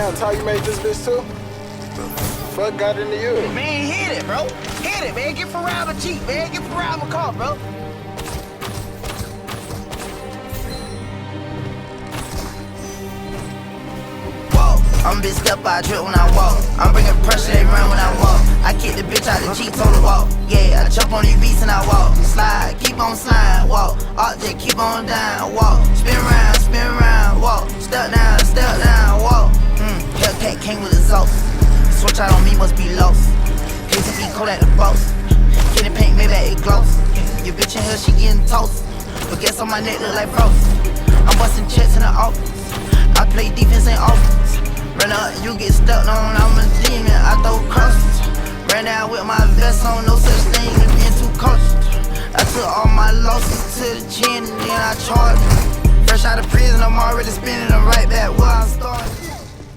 Damn, Ty, you made this bitch too? Fuck got into you? Man, hit it, bro. Hit it, man. Get from around my Jeep, man. Get from around my car, bro. I'm bitch step, I drip when I walk. I'm bringing pressure, they run when I walk. I kick the bitch out the Jeep on the walk. Yeah, I jump on these beats and I walk. Slide, keep on sliding, walk. Object, keep on down, walk. Spin around, walk. Step down, walk. Hellcat came with exhaust. Switch out on me, must be lost. KTV cold at the boss. Kitty paint, maybe it gloss. Your bitch in here, she getting toast. But guess on my neck look like bros. I'm busting checks in the office. I play defense and offense. Run up, you get stuck on, I'm a demon, I throw crosses. Ran out with my vest on, no such thing as being too cautious. I took all my losses to the chin and then I charged. Fresh out of prison, I'm already spinning them right back where I started.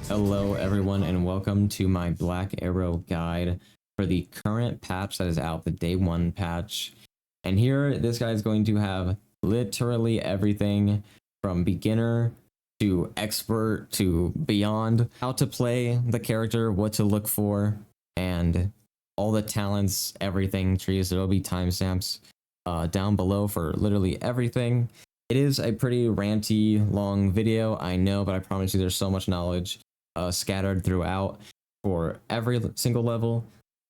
Hello everyone and welcome to my Black Arrow guide for the current patch that is out, the day 1 patch. And here, this guy is going to have literally everything from beginner to expert to beyond, how to play the character, what to look for, and all the talents, everything trees. There'll be timestamps down below for literally everything. It is a pretty ranty long video, I know, but I promise you there's so much knowledge scattered throughout for every single level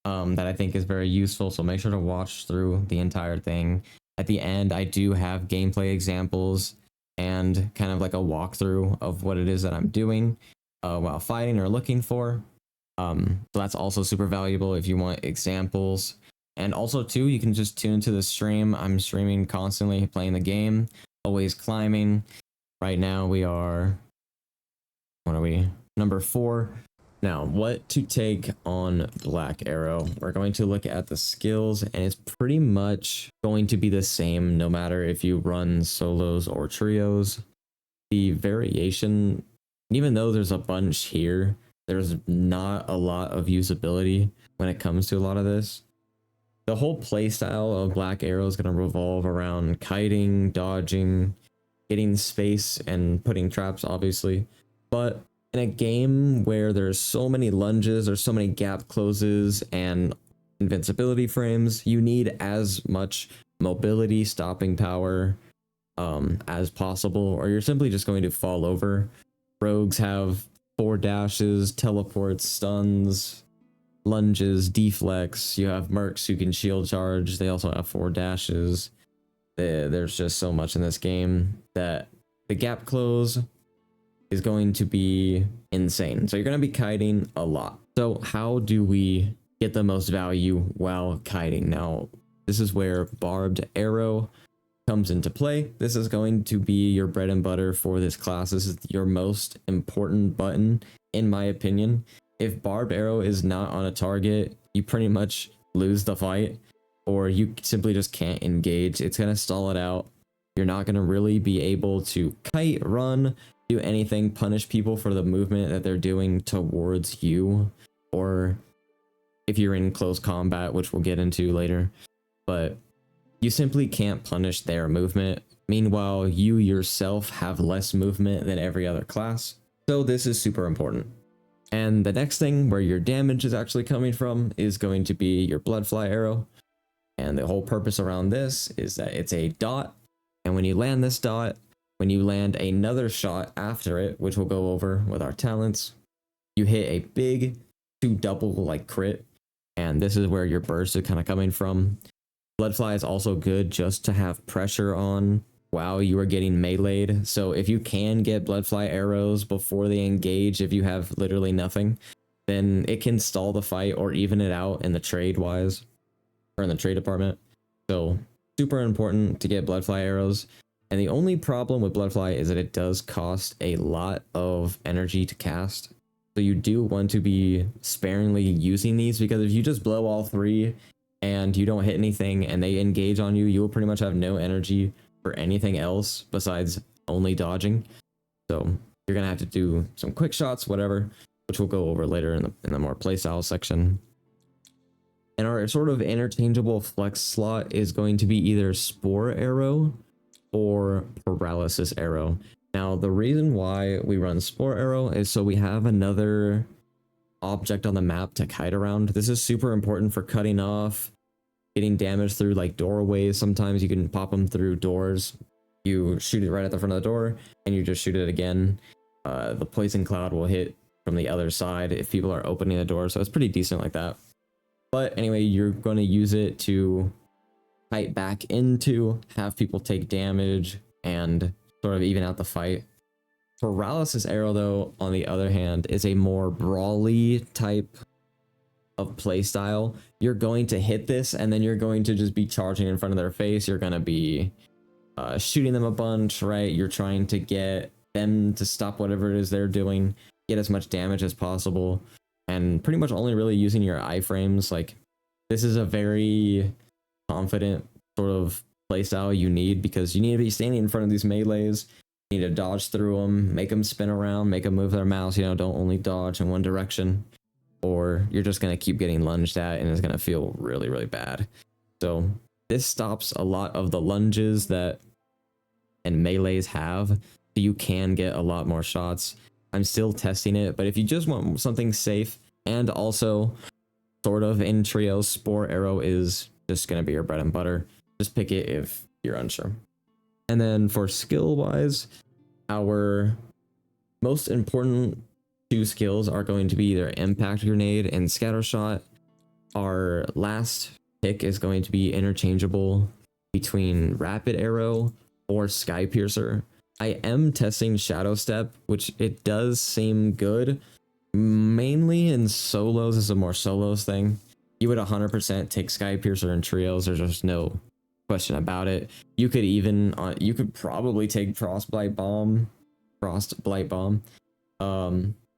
that I think is very useful, so make sure to watch through the entire thing. At the end, I do have gameplay examples and kind of like a walkthrough of what it is that I'm doing while fighting or looking for. So that's also super valuable if you want examples. And also too, you can just tune into the stream. I'm streaming constantly, playing the game, always climbing. Right now we are, what are we? Number 4. Now, what to take on Black Arrow? We're going to look at the skills, and it's pretty much going to be the same no matter if you run solos or trios. The variation, even though there's a bunch here, there's not a lot of usability when it comes to a lot of this. The whole playstyle of Black Arrow is going to revolve around kiting, dodging, getting space, and putting traps, obviously. But in a game where there's so many lunges or so many gap closes and invincibility frames, you need as much mobility, stopping power as possible, or you're simply just going to fall over. Rogues have 4 dashes, teleports, stuns, lunges, deflects. You have mercs who can shield charge. They also have 4 dashes. There's just so much in this game that the gap close is going to be insane. So you're going to be kiting a lot. So how do we get the most value while kiting? Now, this is where barbed arrow comes into play. This is going to be your bread and butter for this class. This is your most important button, in my opinion. If barbed arrow is not on a target, you pretty much lose the fight, or you simply just can't engage. It's going to stall it out. You're not going to really be able to kite, run, do anything, punish people for the movement that they're doing towards you, or if you're in close combat, which we'll get into later. But you simply can't punish their movement. Meanwhile, you yourself have less movement than every other class. So this is super important. And the next thing where your damage is actually coming from is going to be your bloodfly arrow. And the whole purpose around this is that it's a dot. And when you land this dot, when you land another shot after it, which we'll go over with our talents, you hit a big 2 double like crit. And this is where your burst is kind of coming from. Bloodfly is also good just to have pressure on while you are getting meleeed. So if you can get bloodfly arrows before they engage, if you have literally nothing, then it can stall the fight or even it out in the trade wise, or in the trade department. So super important to get bloodfly arrows. And the only problem with bloodfly is that it does cost a lot of energy to cast. So you do want to be sparingly using these, because if you just blow all 3 and you don't hit anything and they engage on you, you will pretty much have no energy for anything else besides only dodging. So you're gonna have to do some quick shots, whatever, which we'll go over later in the more playstyle section. And our sort of interchangeable flex slot is going to be either spore arrow or paralysis arrow. Now, the reason why we run Sport Arrow is so we have another object on the map to kite around. This is super important for cutting off, getting damage through like doorways. Sometimes you can pop them through doors. You shoot it right at the front of the door and you just shoot it again. The poison cloud will hit from the other side if people are opening the door, so it's pretty decent like that. But anyway, you're going to use it to fight back into, have people take damage, and sort of even out the fight. Paralysis Arrow, though, on the other hand, is a more brawly type of playstyle. You're going to hit this, and then you're going to just be charging in front of their face. You're going to be shooting them a bunch, right? You're trying to get them to stop whatever it is they're doing, get as much damage as possible, and pretty much only really using your iframes. Like, this is a very confident sort of playstyle you need, because you need to be standing in front of these melees. You need to dodge through them, make them spin around, make them move their mouse. You know, don't only dodge in one direction, or you're just going to keep getting lunged at and it's going to feel really, really bad. So this stops a lot of the lunges that and melees have, so you can get a lot more shots. I'm still testing it, but if you just want something safe and also sort of in trios, Sport Arrow is just going to be your bread and butter. Just pick it if you're unsure. And then for skill wise, our most important two skills are going to be either Impact Grenade and Scatter Shot. Our last pick is going to be interchangeable between Rapid Arrow or Sky Piercer. I am testing Shadow Step, which it does seem good. Mainly in solos, is a more solos thing. You would 100% take Sky Piercer in trios. There's just no question about it. You could even you could probably take Frostblight Bomb,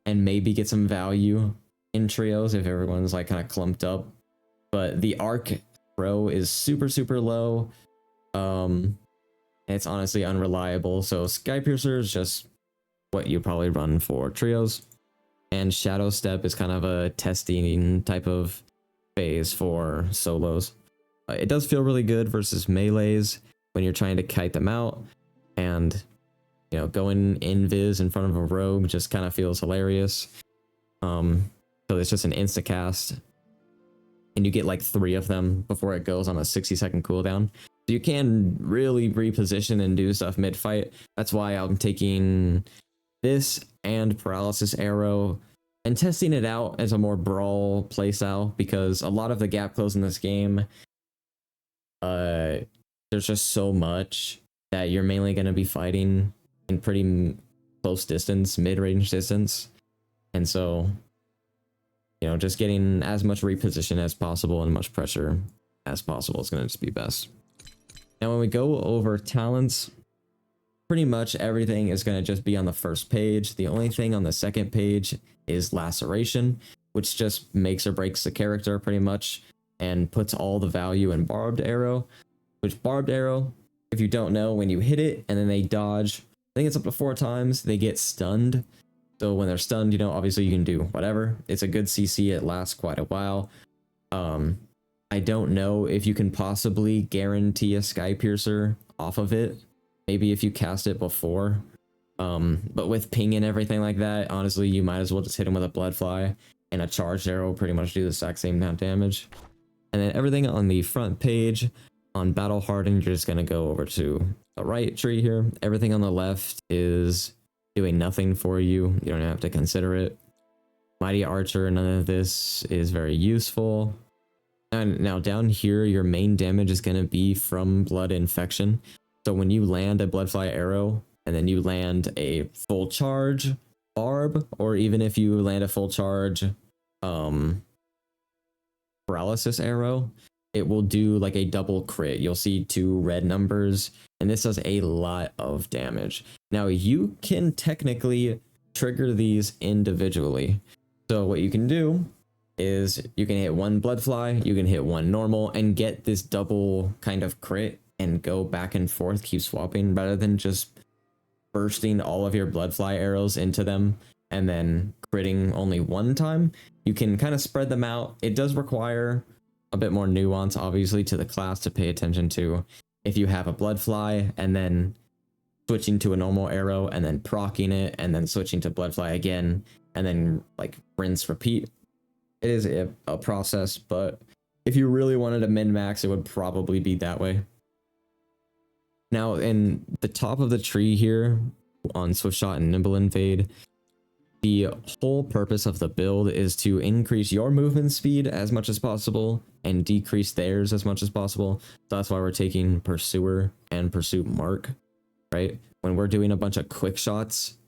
and maybe get some value in trios if everyone's like kind of clumped up. But the arc throw is super, super low. It's honestly unreliable. So Sky Piercer is just what you probably run for trios, and Shadow Step is kind of a testing type of phase for solos. It does feel really good versus melees when you're trying to kite them out, and you know, going invis in front of a rogue just kind of feels hilarious. So it's just an insta cast, and you get like 3 of them before it goes on a 60-second cooldown. So you can really reposition and do stuff mid-fight. That's why I'm taking this and Paralysis Arrow and testing it out as a more brawl playstyle, because a lot of the gap close in this game, there's just so much that you're mainly going to be fighting in pretty close distance, mid-range distance. And so, you know, just getting as much reposition as possible and much pressure as possible is going to just be best. Now, when we go over talents, pretty much everything is going to just be on the first page. The only thing on the second page is Laceration, which just makes or breaks the character pretty much, and puts all the value in Barbed Arrow, which Barbed Arrow, if you don't know, when you hit it and then they dodge, I think it's up to 4 times, they get stunned. So when they're stunned, you know, obviously you can do whatever. It's a good CC, it lasts quite a while. I don't know if you can possibly guarantee a Sky Piercer off of it. Maybe if you cast it before. But with ping and everything like that, honestly, you might as well just hit him with a Bloodfly, and a Charged Arrow will pretty much do the exact same amount of damage. And then everything on the front page, on Battle Hardened, you're just going to go over to the right tree here. Everything on the left is doing nothing for you. You don't have to consider it. Mighty Archer, none of this is very useful. And now down here, your main damage is going to be from Blood Infection. So when you land a Bloodfly Arrow, and then you land a full charge Barb, or even if you land a full charge Paralysis Arrow, it will do like a double crit. You'll see 2 red numbers, and this does a lot of damage. Now, you can technically trigger these individually. So what you can do is you can hit 1 Bloodfly, you can hit 1 normal, and get this double kind of crit and go back and forth, keep swapping, rather than just bursting all of your Bloodfly arrows into them and then critting only 1 time. You can kind of spread them out. It does require a bit more nuance, obviously, to the class to pay attention to. If you have a Bloodfly and then switching to a normal arrow and then proccing it and then switching to bloodfly again and then like rinse repeat. It is a process, but if you really wanted to min-max, it would probably be that way. Now in the top of the tree here on Swift Shot and Nimble Invade, the whole purpose of the build is to increase your movement speed as much as possible and decrease theirs as much as possible. So that's why we're taking Pursuer and Pursuit Mark, right? When we're doing a bunch of quick shots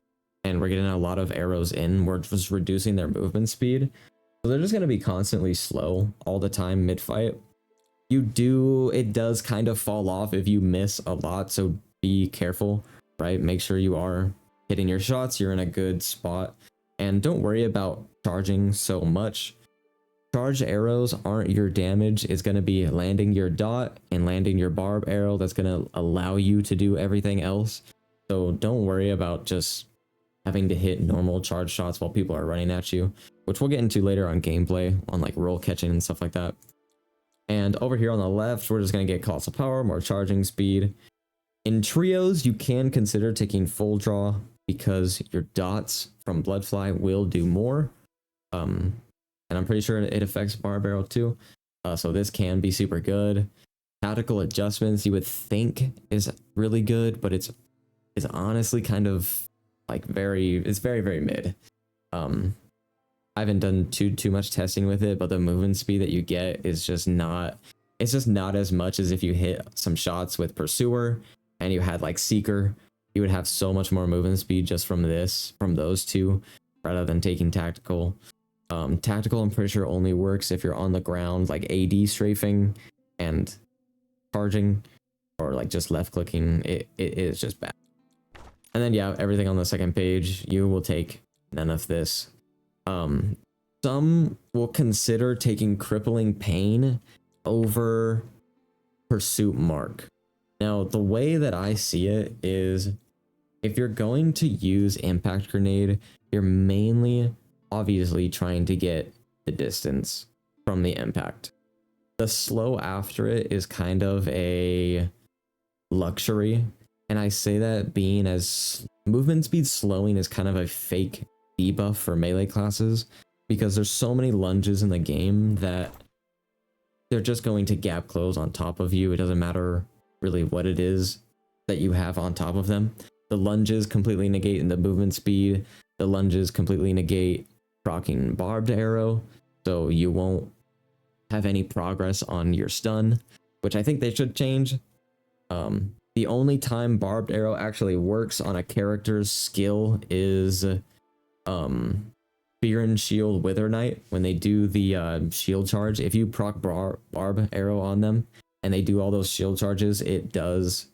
and we're getting a lot of arrows in, we're just reducing their movement speed. So they're just going to be constantly slow all the time mid-fight. It does kind of fall off if you miss a lot, so be careful, right? Make sure you are hitting your shots, you're in a good spot, and don't worry about charging so much. Charged arrows aren't your damage. It's going to be landing your dot and landing your barb arrow that's going to allow you to do everything else. So don't worry about just having to hit normal charge shots while people are running at you, which we'll get into later on gameplay on like roll catching and stuff like that. And over here on the left, we're just going to get Colossal Power, more charging speed. In trios, you can consider taking full draw because your dots from Bloodfly will do more. And I'm pretty sure it affects Barb Arrow too. So this can be super good. Tactical adjustments you would think is really good, but it's honestly kind of like very mid. I haven't done too much testing with it, but the movement speed that you get is just not as much as if you hit some shots with Pursuer and you had like Seeker. You would have so much more movement speed just from those two, rather than taking Tactical. Tactical, I'm pretty sure only works if you're on the ground, like AD strafing and charging, or like just left clicking. It is just bad. And then yeah, everything on the second page, you will take none of this. Some will consider taking Crippling Pain over Pursuit Mark. Now, the way that I see it is, if you're going to use Impact Grenade, you're mainly obviously trying to get the distance from the impact. The slow after it is kind of a luxury, and I say that being as movement speed slowing is kind of a fake debuff for melee classes, because there's so many lunges in the game that they're just going to gap close on top of you. It doesn't matter really what it is that you have on top of them. The lunges completely negate the movement speed. The lunges completely negate proccing barbed arrow, so you won't have any progress on your stun, which I think they should change. The only time barbed arrow actually works on a character's skill is Fear and Shield Wither Knight. When they do the shield charge, if you proc barb arrow on them and they do all those shield charges, it does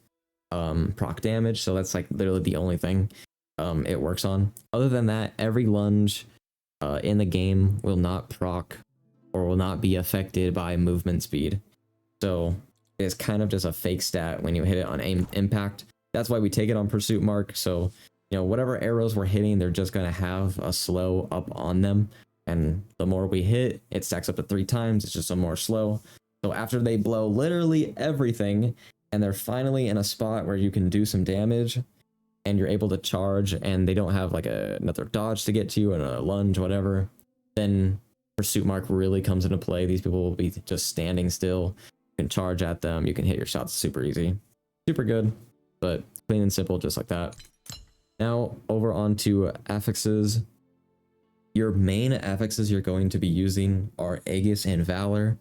proc damage. So that's like literally the only thing it works on. Other than that, every lunge in the game will not proc or will not be affected by movement speed. So it's kind of just a fake stat when you hit it on impact. That's why we take it on Pursuit Mark. So, you know, whatever arrows we're hitting, they're just going to have a slow up on them. And the more we hit, it stacks up to 3 times. It's just a more slow. So after they blow literally everything, and they're finally in a spot where you can do some damage, and you're able to charge, and they don't have like another dodge to get to you, and a lunge, whatever, then Pursuit Mark really comes into play. These people will be just standing still. You can charge at them. You can hit your shots super easy. Super good, but clean and simple, just like that. Now, over onto affixes. Your main affixes you're going to be using are Aegis and Valor,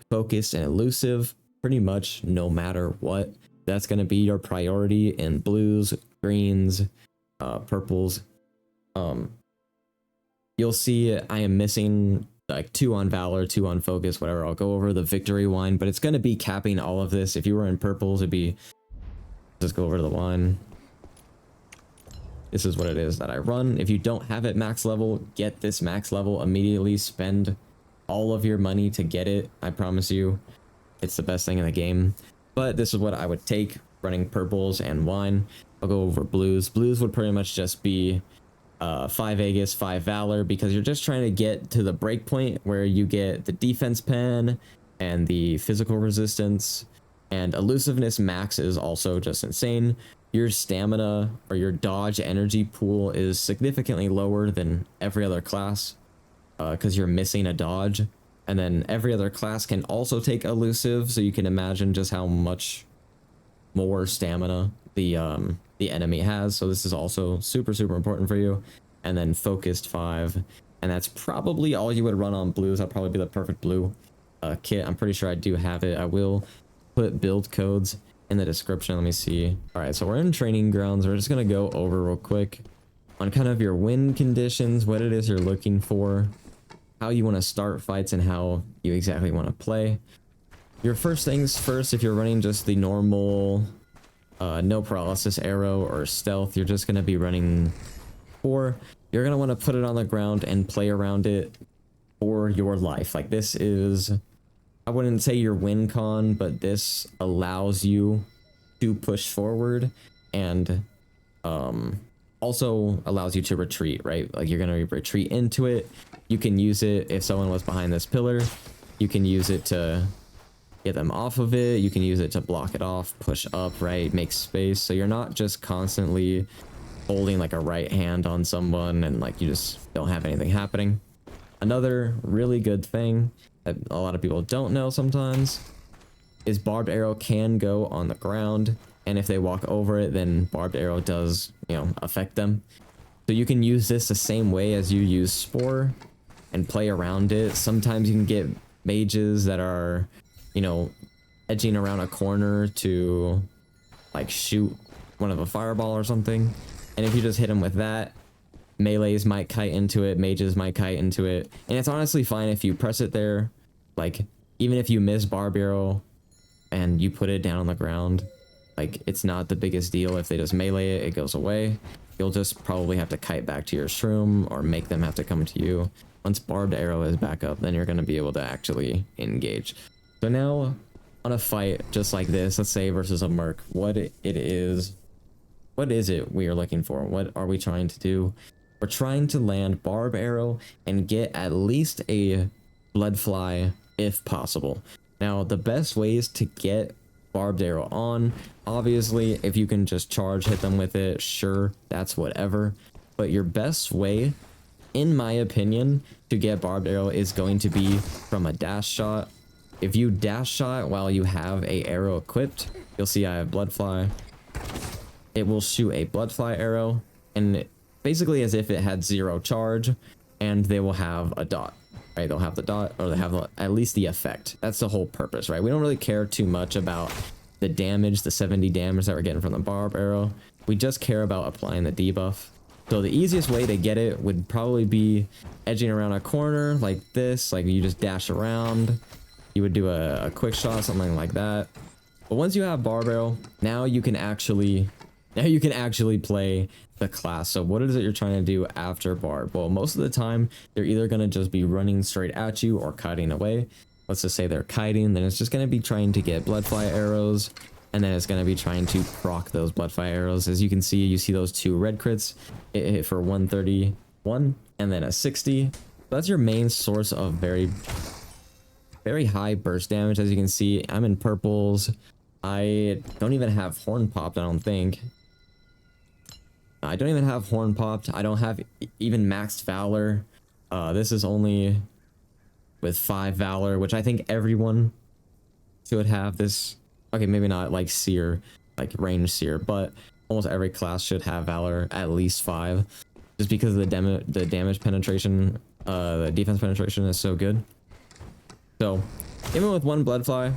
Focus and Elusive, pretty much no matter what. That's going to be your priority in blues, greens, purples. You'll see I am missing like 2 on Valor, 2 on Focus, whatever. I'll go over the victory wine, but it's going to be capping all of this. If you were in purples, it'd be, just go over to the wine. This is what it is that I run. If you don't have it max level, get this max level immediately. Spend all of your money to get it. I promise you, it's the best thing in the game. But this is what I would take running purples and wine. I'll go over blues. Blues would pretty much just be 5 Aegis, 5 Valor, because you're just trying to get to the break point where you get the defense pen and the physical resistance. And elusiveness max is also just insane. your stamina or your dodge energy pool is significantly lower than every other class, because you're missing a dodge. And then every other class can also take elusive, so you can imagine just how much more stamina the enemy has. So this is also super important for you. And then focused 5, and that's probably all you would run on blues. That'd probably be the perfect blue kit. I'm pretty sure I do have it. I will put build codes in the description. Let me see. All right, so we're in training grounds. We're just gonna go over real quick on kind of your win conditions, what it is you're looking for, how you want to start fights, and how you exactly want to play. Your first things first, if you're running just the normal no paralysis arrow or stealth, you're just going to be running 4. You're going to want to put it on the ground and play around it for your life. Like, this is, I wouldn't say your win con, but this allows you to push forward, and also allows you to retreat, right? Like, you're going to retreat into it. You can use it if someone was behind this pillar. You can use it to get them off of it. You can use it to block it off, push up, right? Make space. So you're not just constantly holding like a right hand on someone and like you just don't have anything happening. Another really good thing that a lot of people don't know sometimes is barbed arrow can go on the ground, and if they walk over it, then barbed arrow does, you know, affect them. So you can use this the same way as you use Spore and play around it. Sometimes you can get mages that are, you know, edging around a corner to like shoot one of a fireball or something, and if you just hit them with that, melees might kite into it, mages might kite into it, and it's honestly fine if you press it there. Like, even if you miss barb arrow and you put it down on the ground, like, it's not the biggest deal. If they just melee it, it goes away. You'll just probably have to kite back to your shroom or make them have to come to you. Once barbed arrow is back up, then you're going to be able to actually engage. So now on a fight just like this, let's say versus a merc, what is it we are looking for? What are we trying to do? We're trying to land barb arrow and get at least a blood fly if possible. Now, the best ways to get barbed arrow on, obviously, if you can just charge hit them with it, sure, that's whatever. But your best way, in my opinion, to get barbed arrow is going to be from a dash shot. If you dash shot while you have a arrow equipped, you'll see I have bloodfly. It will shoot a bloodfly arrow, and basically as if it had 0 charge, and they will have a dot, right? They'll have the dot, or they have at least the effect. That's the whole purpose, right? We don't really care too much about the damage, the 70 damage that we're getting from the barb arrow. We just care about applying the debuff. So the easiest way to get it would probably be edging around a corner like this. Like, you just dash around. You would do a quick shot, something like that. But once you have barb arrow, now you can actually play the class. So what is it you're trying to do after barb? Well, most of the time they're either going to just be running straight at you or kiting away. Let's just say they're kiting, then it's just going to be trying to get bloodfly arrows, and then it's going to be trying to proc those bloodfly arrows. As you can see, you see those 2 red crits. It hit for 131 and then a 60. That's your main source of very high burst damage. As you can see, I'm in purples. I don't even have horn popped, I don't think. I don't even have horn popped. I don't have even maxed valor. This is only with 5 valor, which I think everyone should have this. Okay, maybe not like seer, like range seer, but almost every class should have valor at least 5, just because of the damage penetration, the defense penetration is so good. So even with 1 bloodfly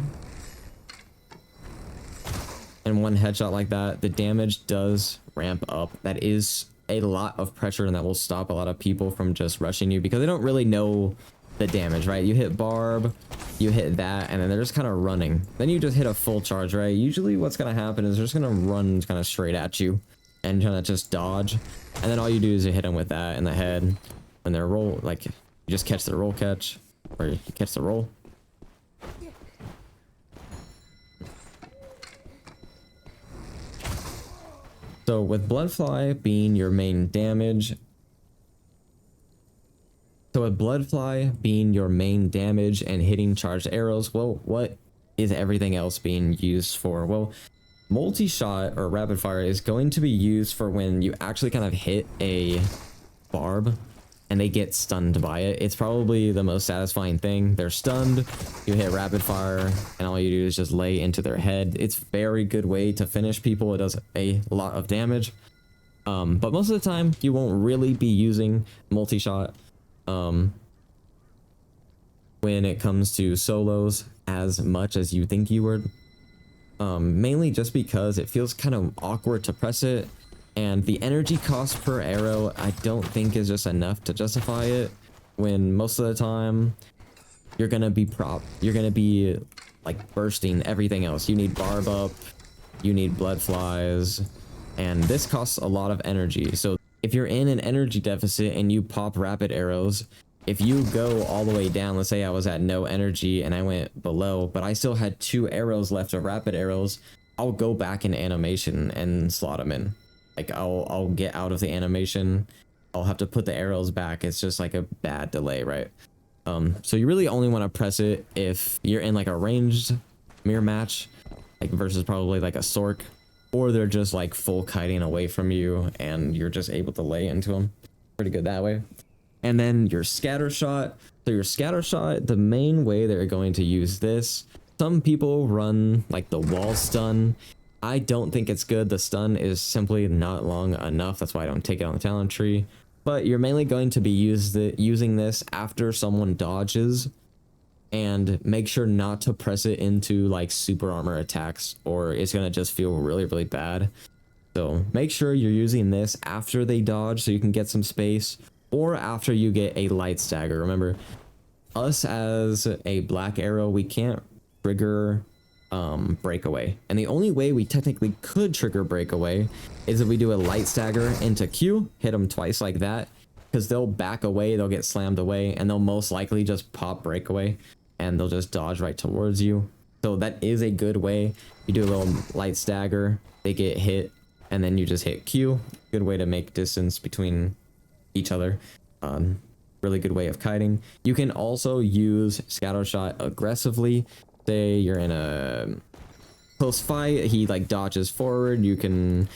and 1 headshot like that, the damage does ramp up. That is a lot of pressure, and that will stop a lot of people from just rushing you because they don't really know the damage, right? You hit barb, you hit that, and then they're just kind of running. Then you just hit a full charge, right? Usually what's going to happen is they're just going to run kind of straight at you and trying to just dodge. And then all you do is you hit them with that in the head. When they're roll, like, you just catch the roll catch, or you catch the roll. So with bloodfly being your main damage, and hitting charged arrows, well, what is everything else being used for? Well, multi-shot or rapid fire is going to be used for when you actually kind of hit a barb and they get stunned by it. It's probably the most satisfying thing. They're stunned, you hit rapid fire, and all you do is just lay into their head. It's a very good way to finish people. It does a lot of damage. But most of the time, you won't really be using multi-shot when it comes to solos as much as you think you would. Mainly just because it feels kind of awkward to press it, and the energy cost per arrow I don't think is just enough to justify it, when most of the time you're gonna be like bursting everything else. You need barb up, you need blood flies, and this costs a lot of energy. So if you're in an energy deficit and you pop rapid arrows, if you go all the way down, let's say I was at no energy and I went below, but I still had 2 arrows left of rapid arrows, I'll go back in animation and slot them in. Like I'll get out of the animation, I'll have to put the arrows back. It's just like a bad delay, right? So you really only want to press it if you're in like a ranged mirror match, like versus probably like a Sork, or they're just like full kiting away from you and you're just able to lay into them. Pretty good that way. And then your scatter shot. So your scatter shot, the main way they're going to use this, some people run like the wall stun. I don't think it's good. The stun is simply not long enough. That's why I don't take it on the talent tree. But you're mainly going to be using this after someone dodges, and make sure not to press it into like super armor attacks, or it's going to just feel really, really bad. So make sure you're using this after they dodge so you can get some space, or after you get a light stagger. Remember, us as a black arrow, we can't trigger breakaway, and the only way we technically could trigger breakaway is if we do a light stagger into Q, hit them twice like that, because they'll back away, they'll get slammed away, and they'll most likely just pop breakaway and they'll just dodge right towards you. So that is a good way. You do a little light stagger, they get hit, and then you just hit Q. Good way to make distance between each other. Really good way of kiting. You can also use scatter shot aggressively. Say you're in a close fight, he like dodges forward, you can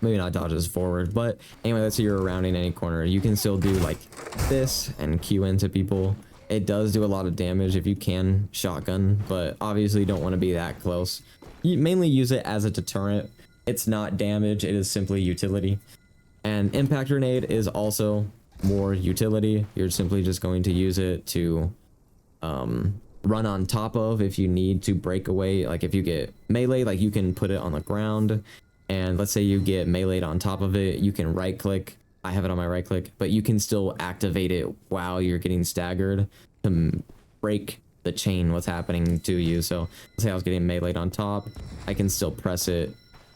maybe not dodges forward, but anyway, let's say you're rounding any corner, you can still do like this and Q into people. It does do a lot of damage if you can shotgun, but obviously you don't want to be that close. You mainly use it as a deterrent. It's not damage, it is simply utility. And impact grenade is also more utility. You're simply just going to use it to run on top of if you need to break away. Like if you get melee, like you can put it on the ground, and let's say you get meleeed on top of it, you can right click. I have it on my right click, but you can still activate it while you're getting staggered to break the chain what's happening to you. So let's say I was getting meleeed on top, I can still press it,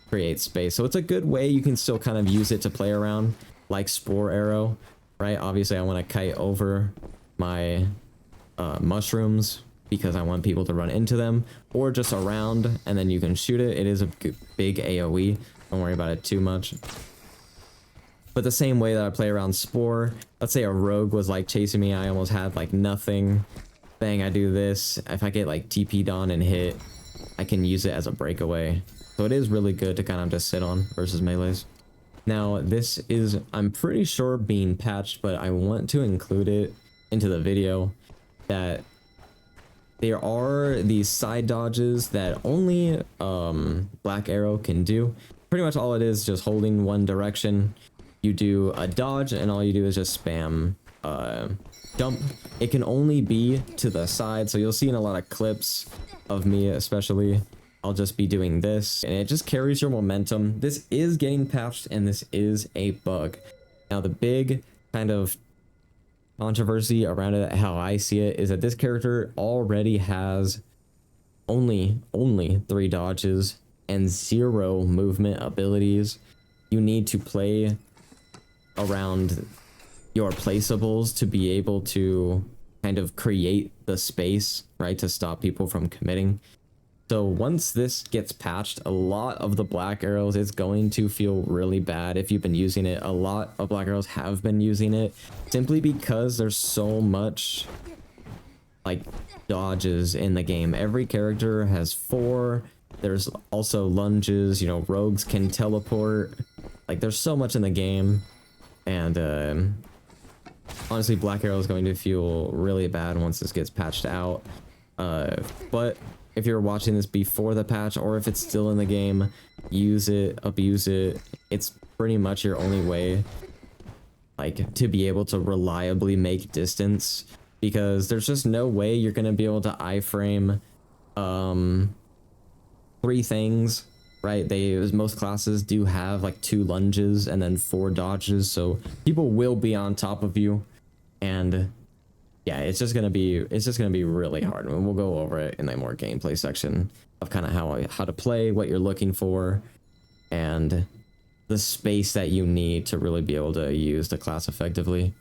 create space. So it's a good way. You can still kind of use it to play around like spore arrow, right? Obviously I want to kite over my mushrooms because I want people to run into them, or just around, and then you can shoot it. It is a big AoE, don't worry about it too much. But the same way that I play around spore, let's say a rogue was like chasing me, I almost had like nothing, bang, I do this. If I get like TP'd on and hit, I can use it as a breakaway. So it is really good to kind of just sit on versus melees. Now this is, I'm pretty sure, being patched, but I want to include it into the video, that there are these side dodges that only Black Arrow can do. Pretty much all it is just holding one direction. You do a dodge and all you do is just spam dump. It can only be to the side, so you'll see in a lot of clips of me especially, I'll just be doing this and it just carries your momentum. This is getting patched and this is a bug. Now the big kind of controversy around it, how I see it, is that this character already has only 3 dodges and 0 movement abilities. You need to play around your placeables to be able to kind of create the space, right, to stop people from committing. So once this gets patched, a lot of the Black Arrows, it's going to feel really bad if you've been using it. A lot of Black Arrows have been using it simply because there's so much like dodges in the game. Every character has 4 There's also lunges, you know, rogues can teleport. Like, there's so much in the game. And honestly, Black Arrow is going to feel really bad once this gets patched out. But if you're watching this before the patch, or if it's still in the game, use it, abuse it. It's pretty much your only way, like, to be able to reliably make distance, because there's just no way you're gonna be able to iframe 3 things, right? Most classes do have like 2 lunges and then 4 dodges, so people will be on top of you, and yeah, it's just gonna be really hard. I mean, we'll go over it in a more gameplay section of kind of how to play, what you're looking for, and the space that you need to really be able to use the class effectively.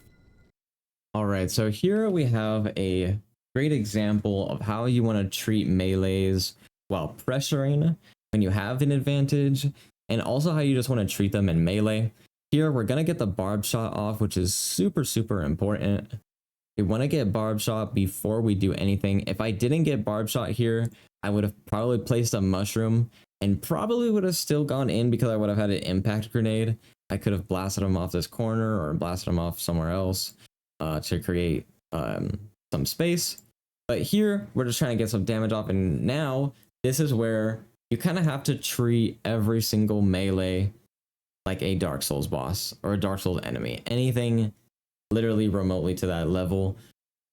All right, so here we have a great example of how you want to treat melees while pressuring when you have an advantage, and also how you just want to treat them in melee. Here, we're going to get the barb shot off, which is super, super important. We want to get barb shot before we do anything. If I didn't get barb shot here, I would have probably placed a mushroom and probably would have still gone in, because I would have had an impact grenade. I could have blasted him off this corner or blasted him off somewhere else to create some space. But here, we're just trying to get some damage off, and now this is where you kind of have to treat every single melee like a Dark Souls boss or a Dark Souls enemy. Anything literally remotely to that level,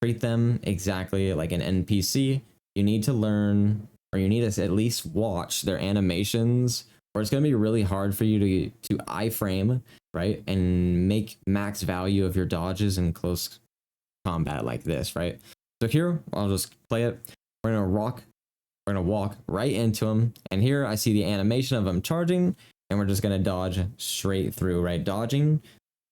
treat them exactly like an NPC. You need to learn, or you need to at least watch their animations, or it's going to be really hard for you to iframe, right, and make max value of your dodges in close combat like this, right? So here, I'll just play it. We're gonna walk right into him, and here I see the animation of him charging, and we're just gonna dodge straight through, right? Dodging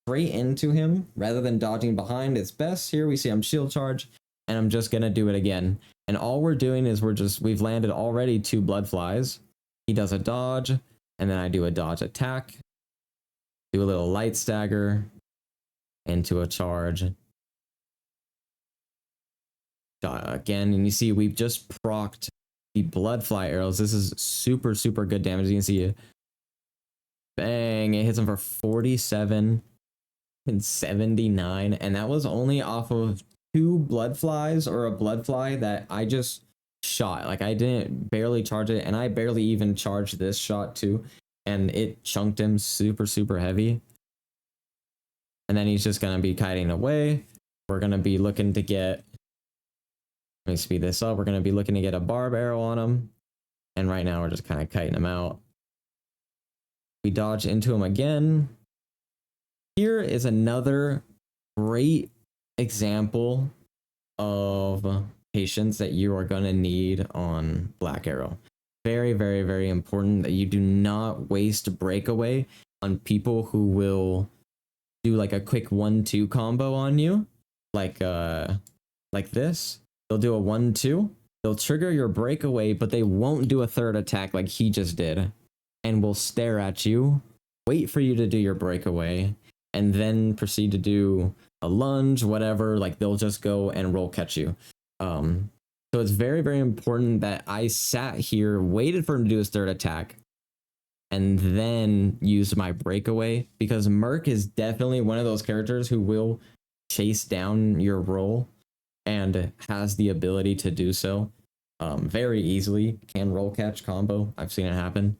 straight into him rather than dodging behind. It's best. Here we see him shield charge, and I'm just gonna do it again. And all we're doing is we've landed already 2 blood flies. He does a dodge, and then I do a dodge attack, do a little light stagger into a charge. Again, and you see we've just procced the bloodfly arrows. This is super, super good damage. You can see it. Bang, it hits him for 47 and 79, and that was only off of 2 blood flies, or a blood fly that I just shot. Like, I didn't barely charge it, and I barely even charged this shot too, and it chunked him super, super heavy. And then he's just gonna be kiting away. We're gonna be looking to get, let me speed this up. We're going to be looking to get a barb arrow on him. And right now we're just kind of kiting him out. We dodge into him again. Here is another great example of patience that you are going to need on Black Arrow. Very, very, very important that you do not waste breakaway on people who will do like a quick 1-2 combo on you. Like this. They'll do a 1-2. They'll trigger your breakaway, but they won't do a third attack like he just did. And will stare at you, wait for you to do your breakaway, and then proceed to do a lunge, whatever. Like, they'll just go and roll catch you. So it's very, very important that I sat here, waited for him to do his third attack, and then used my breakaway, because Merc is definitely one of those characters who will chase down your roll and has the ability to do so very easily. Can roll catch combo. I've seen it happen.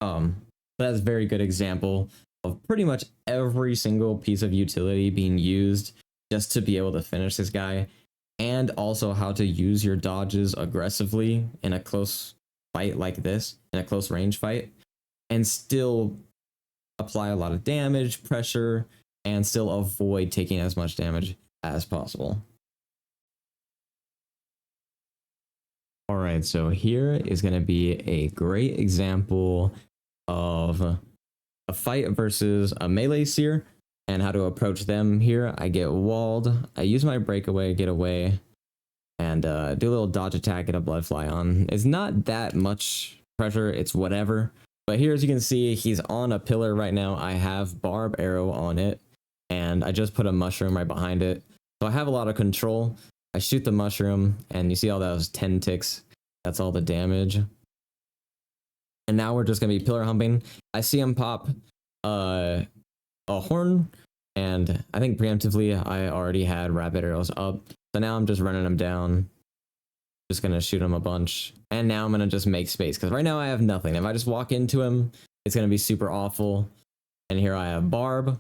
That's a very good example of pretty much every single piece of utility being used just to be able to finish this guy, and also how to use your dodges aggressively in a close fight like this, in a close range fight, and still apply a lot of damage, pressure, and still avoid taking as much damage as possible. All right, so here is going to be a great example of a fight versus a melee seer and how to approach them. Here I get walled, I use my breakaway, get away, and do a little dodge attack, get a blood fly on. It's not that much pressure, it's whatever. But here, as you can see, he's on a pillar right now. I have barb arrow on it, and I just put a mushroom right behind it. So I have a lot of control. I shoot the mushroom, and you see all those 10 ticks. That's all the damage. And now we're just gonna be pillar humping. I see him pop a horn, and I think preemptively I already had rapid arrows up. So now I'm just running him down. Just gonna shoot him a bunch. And now I'm gonna just make space, because right now I have nothing. If I just walk into him, it's gonna be super awful. And here I have Barb.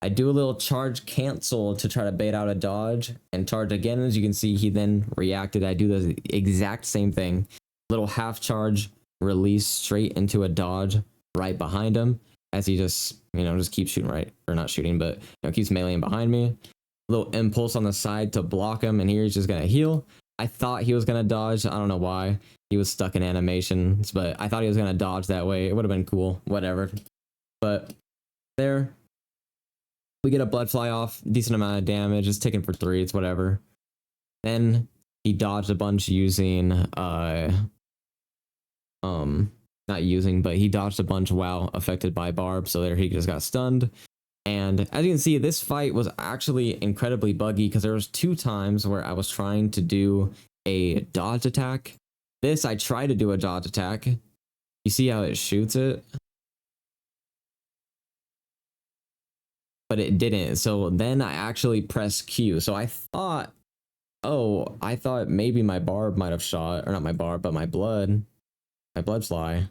I do a little charge cancel to try to bait out a dodge and charge again. As you can see, he then reacted. I do the exact same thing. Little half charge, release straight into a dodge right behind him as he just, just keeps shooting right, or not shooting, but keeps meleeing behind me. Little impulse on the side to block him, and here he's just gonna heal. I thought he was gonna dodge. I don't know why. He was stuck in animations, but I thought he was gonna dodge that way. It would have been cool, whatever. But there, we get a blood fly off, decent amount of damage. It's taken for 3, it's whatever. Then he dodged a bunch using not using, but he dodged a bunch while affected by Barb, so there he just got stunned. And as you can see, this fight was actually incredibly buggy, because there was 2 times where I was trying to do a dodge attack. This, I tried to do a dodge attack. You see how it shoots it? But it didn't. So then I actually pressed Q. So I thought, I thought maybe my Barb might have shot, or not my Barb, but my blood fly.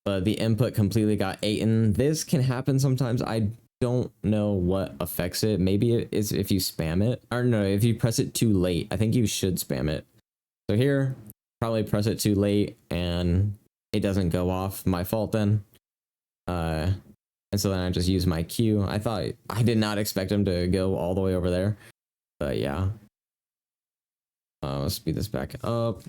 But the input completely got eaten. This can happen sometimes. I don't know what affects it. Maybe it is if you spam it. Or no, if you press it too late. I think you should spam it. So here, probably press it too late and it doesn't go off. My fault then. And so then I just use my Q. I did not expect him to go all the way over there. But yeah. Let's speed this back up.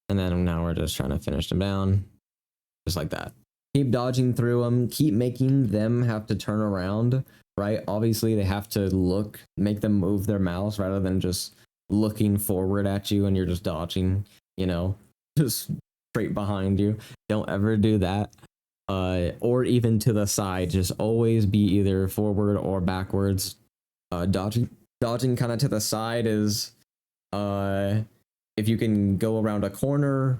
And then now we're just trying to finish them down. Just like that. Keep dodging through them. Keep making them have to turn around, right? Obviously, they have to make them move their mouse rather than just looking forward at you and you're just dodging, just straight behind you. Don't ever do that. Or even to the side. Just always be either forward or backwards. Dodging kind of to the side is if you can go around a corner.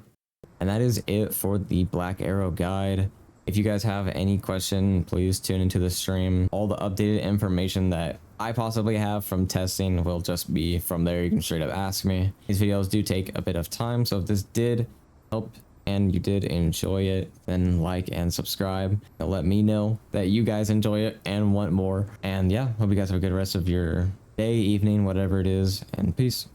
And that is it for the Black Arrow guide. If you guys have any question, please tune into the stream. All the updated information that I possibly have from testing will just be from there. You can straight up ask me. These videos do take a bit of time, so if this did help and you did enjoy it, then like and subscribe. It'll let me know that you guys enjoy it and want more. And yeah, hope you guys have a good rest of your day, evening, whatever it is, and peace.